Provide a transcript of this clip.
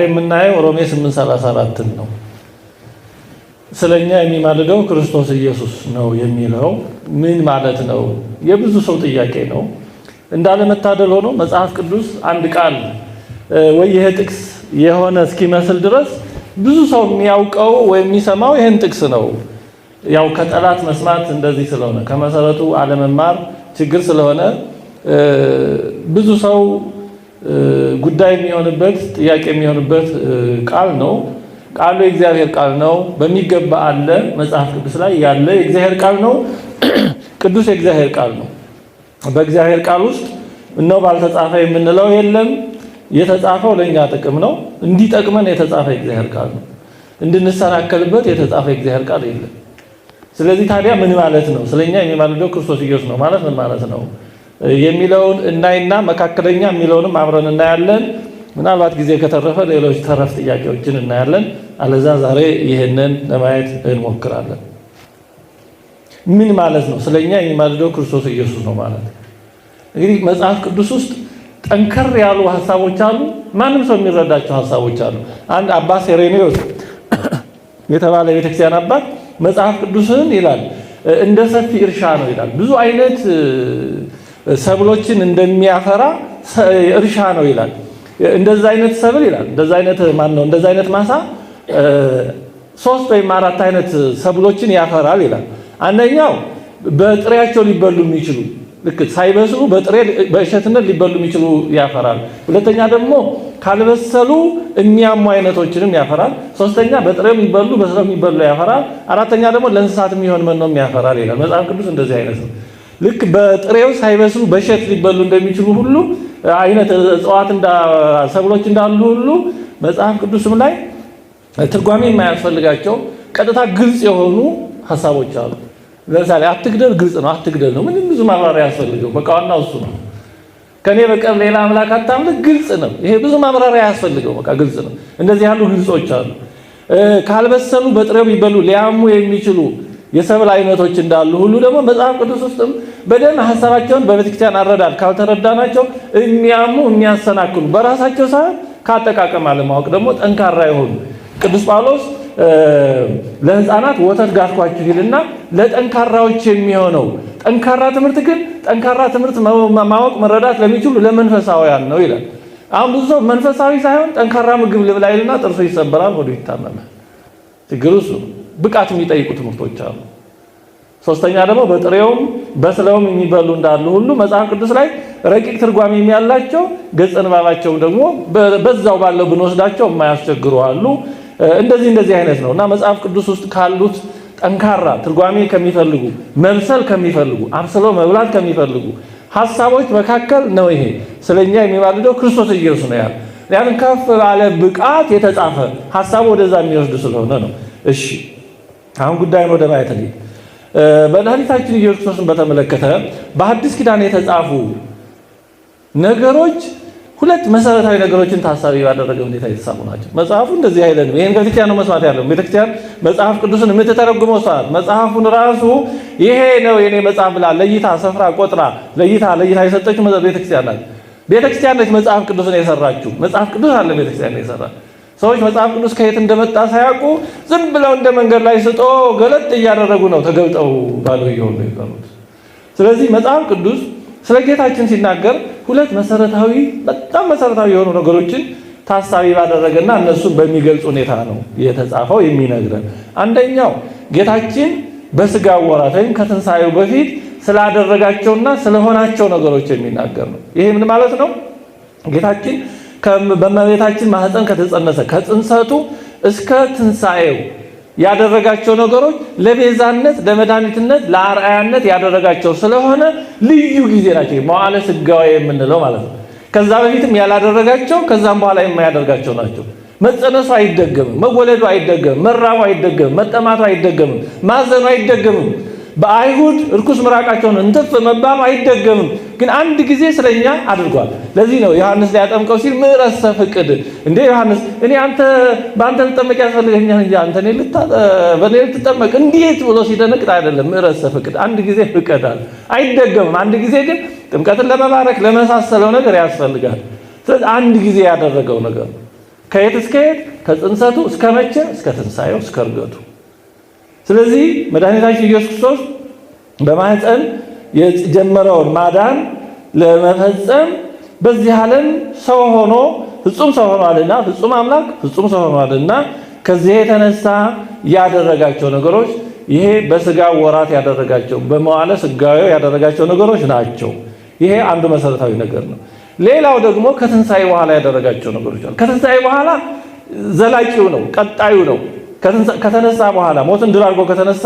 የምናየው ሮሜ 8:34 ነው። ስለኛ የሚማልደው ክርስቶስ ኢየሱስ ነው የሚለው ምን ማለት ነው? የብዙ ሰው ጥያቄ ነው። እንዳለመታደል ሆኖ መጽሐፍ ቅዱስ አንድ ቃል ወይ ይሄ ጥቅስ የሆነ እስኪመስል ድረስ ብዙ ሰው የሚያውቀው ወይ የሚሰማው ይሄን ጥቅስ ነው። ያው ከጠላት መስማት እንደዚህ ስለሆነ ከመሰረቱ አለመማር ችግር ስለሆነ ብዙ ሰው ጉዳይ የሚሆንበት ጥያቄ የሚሆንበት ቃል ነው። ቃሉ የእግዚአብሔር ቃል ነው። በሚገባ አለ መጽሐፍ ቅዱስ ላይ ያለ የእግዚአብሔር ቃል ነው። ቅዱስ የእግዚአብሔር ቃል ነው። በእግዚአብሔር ቃል ውስጥ እነሆ ባልተጻፈ የምንለው የለም። የተጻፈው ለኛ ጥቅም ነው። እንዲጠቅመን የተጻፈ የእግዚአብሔር ቃል ነው። እንድንሰናከልበት የተጻፈ የእግዚአብሔር ቃል የለም። ስለዚህ ታዲያ ምን ማለት ነው? ስለኛ የሚማልደው ክርስቶስ ኢየሱስ ነው ማለት ምን ማለት ነው የሚለውን እናይና መካከለኛ የሚለውንም አብረን እናያለን። ምናልባት ጊዜ ከተረፈ ሌሎች ተረፍ ጥያቄዎችን እናያለን። አለዛ ዛሬ ይሄንን ለማየት እንሞክራለን። ምን ማለት ነው ስለኛ የሚማልደው ክርስቶስ ኢየሱስ ነው ማለት? እንግዲህ መጽሐፍ ቅዱስ ውስጥ ጠንከር ያሉ ሐሳቦች አሉ። ማንም ሰው የሚረዳቸው ሐሳቦች አሉ። አንድ አባ ሴሬኔዎስ የተባለ ቤተክርስቲያን አባት መጽሐፍ ቅዱስን ይላል እንደ ሰፊ እርሻ ነው ይላል። ብዙ አይነት ሰብሎችን እንደሚያፈራ እርሻ ነው ይላል። እንደዛ አይነት ሰብል ይላል እንደዛ አይነት እንደዛ አይነት ማሳ 3 ወይም 4 አይነት ሰብሎችን ያፈራል ይላል። አንደኛው በጥሬያቸው ሊበሉ የሚችሉ ልክ ሳይበስሉ በእሸትነት ሊበሉ የሚችሉ ያፈራል። ሁለተኛ ደግሞ ካልበሰሉ የሚያሙ አይነቶችንም ያፈራል። ሶስተኛ በጥሬው የሚበሉ በስለው የሚበሉ ያፈራል። አራተኛ ደግሞ ለእንስሳት የሚሆን መኖም ያፈራል ይላል። መጽሐፍ ቅዱስ እንደዚህ አይነት ነው። ልክ በጥሬው ሳይበስሉ በእሸት ሊበሉ እንደሚችሉ ሁሉ አይነት እጽዋት ሰብሎች እንዳሉ ሁሉ መጽሐፍ ቅዱስም ላይ ትርጓሜ የማያስፈልጋቸው ቀጥታ ግልጽ የሆኑ ሐሳቦች አሉ። ለምሳሌ አትግደል ግልጽ ነው። አትግደል ነው። ምንም ብዙ ማብራሪያ ያስፈልገው በቃ ዋናው እሱ ነው። ከኔ በቀር ሌላ አምላክ አታምልክ ግልጽ ነው። ይሄ ብዙ ማብራሪያ ያስፈልገው በቃ ግልጽ ነው። እንደዚህ ያሉ ግልጾች አሉ። ካልበሰሉ በጥሬው ቢበሉ ሊያሙ የሚችሉ የሰብል አይነቶች እንዳሉ ሁሉ ደግሞ መጽሐፍ ቅዱስ ውስጥም በደንብ ሐሳባቸውን በቤተክርስቲያን አረዳድ ካልተረዳናቸው የሚያሙ የሚያሰናክሉ በራሳቸው ሳይሆን ካጠቃቀም አለማወቅ ደግሞ ጠንካራ የሆኑ ቅዱስ ጳውሎስ ለሕፃናት ወተት ጋትኳችሁ ይልና ለጠንካራዎች የሚሆነው ጠንካራ ትምህርት ግን ጠንካራ ትምህርት ማወቅ መረዳት ለሚችሉ ለመንፈሳውያን ነው ይላል። አሁን ብዙ ሰው መንፈሳዊ ሳይሆን ጠንካራ ምግብ ልብላ ይልና ጥርሱ ይሰበራል፣ ሆዱ ይታመማል። ችግሩ እሱ ብቃት የሚጠይቁ ትምህርቶች አሉ። ሶስተኛ ደግሞ በጥሬውም በስለውም የሚበሉ እንዳሉ ሁሉ መጽሐፍ ቅዱስ ላይ ረቂቅ ትርጓሜ ያላቸው ገጸ ንባባቸው ደግሞ በዛው ባለው ብንወስዳቸው የማያስቸግሩ አሉ። እንደዚህ አይነት ነው እና መጽሐፍ ቅዱስ ውስጥ ካሉት ጠንካራ ትርጓሜ ከሚፈልጉ መብሰል ከሚፈልጉ አብስሎ መብላት ከሚፈልጉ ሐሳቦች መካከል ነው ይሄ ስለኛ የሚማልደው ክርስቶስ ኢየሱስ ነው ያለው። ያን ከፍ ባለ ብቃት የተጻፈ ሐሳቡ ወደዛ የሚወስድ ስለሆነ ነው። እሺ አሁን ጉዳዩን ወደ ማየት ነው። በመድኃኒታችን ኢየሱስ ክርስቶስን በተመለከተ በአዲስ ኪዳን የተጻፉ ነገሮች ሁለት መሰረታዊ ነገሮችን ታሳቢ ባደረገ ሁኔታ የተጻፉ ናቸው። መጽሐፉ እንደዚህ አይደለም። ይሄን ቤተክርስቲያን ነው መስማት ያለው። ቤተክርስቲያን መጽሐፍ ቅዱስን የምትተረጉመው ሰዓት መጽሐፉን ራሱ ይሄ ነው የኔ መጽሐፍ ብላ ለይታ ሰፍራ ቆጥራ ለይታ የሰጠችው ቤተክርስቲያን ናት። ቤተክርስቲያን ነች መጽሐፍ ቅዱስን የሰራችው። መጽሐፍ ቅዱስ አለ ቤተክርስቲያን ነው የሰራ። ሰዎች መጽሐፍ ቅዱስ ከየት እንደመጣ ሳያውቁ ዝም ብለው እንደ መንገድ ላይ ስጦ ገለጥ እያደረጉ ነው ተገልጠው ባለው ይሆን ነው ይባሉት። ስለዚህ መጽሐፍ ቅዱስ ስለ ጌታችን ሲናገር ሁለት በጣም መሰረታዊ የሆኑ ነገሮችን ታሳቢ ባደረገና እነሱን በሚገልጽ ሁኔታ ነው የተጻፈው የሚነግረን። አንደኛው ጌታችን በስጋ ወራት ወይም ከትንሣኤው በፊት ስላደረጋቸውና ስለሆናቸው ነገሮች የሚናገር ነው። ይሄ ምን ማለት ነው? ጌታችን በእመቤታችን ማህፀን ከተጸነሰ ከጽንሰቱ እስከ ትንሣኤው ያደረጋቸው ነገሮች ለቤዛነት፣ ለመድኃኒትነት፣ ለአርአያነት ያደረጋቸው ስለሆነ ልዩ ጊዜ ናቸው። መዋዕለ ሥጋዌ የምንለው ማለት ነው። ከዛ በፊትም ያላደረጋቸው ከዛም በኋላ የማያደርጋቸው ናቸው። መጸነሱ አይደገምም፣ መወለዱ አይደገምም፣ መራቡ አይደገምም፣ መጠማቱ አይደገምም፣ ማዘኑ አይደገምም። በአይሁድ እርኩስ ምራቃቸውን እንትፍ መባሉ አይደገምም። ግን አንድ ጊዜ ስለኛ አድርጓል። ለዚህ ነው ዮሐንስ ሊያጠምቀው ሲል ምሕረት ሰፍቅድ እንዴ ዮሐንስ እኔ በአንተ ልጠመቅ ያስፈልገኛል እንጂ አንተ በእኔ ልትጠመቅ እንዴት ብሎ ሲደነቅጥ አይደለም። ምሕረት ሰፍቅድ አንድ ጊዜ ፍቀዳል፣ አይደገምም። አንድ ጊዜ ግን ጥምቀትን ለመባረክ ለመሳሰለው ነገር ያስፈልጋል። ስለዚህ አንድ ጊዜ ያደረገው ነገር ከየት እስከ የት? ከጽንሰቱ እስከ መቼ? እስከ ትንሣኤው፣ እስከ ዕርገቱ። ስለዚህ መድኃኒታችን ኢየሱስ ክርስቶስ በማኅፀን የጀመረውን ማዳን ለመፈጸም በዚህ ዓለም ሰው ሆኖ ፍጹም ሰው ሆኗልና፣ ፍጹም አምላክ ፍጹም ሰው ሆኗልና ከዚህ የተነሳ ያደረጋቸው ነገሮች ይሄ በሥጋ ወራት ያደረጋቸው በመዋዕለ ሥጋዌ ያደረጋቸው ነገሮች ናቸው። ይሄ አንዱ መሰረታዊ ነገር ነው። ሌላው ደግሞ ከትንሣኤ በኋላ ያደረጋቸው ነገሮች አሉ። ከትንሣኤ በኋላ ዘላቂው ነው፣ ቀጣዩ ነው። ከተነሳ በኋላ ሞትን ድል አድርጎ ከተነሳ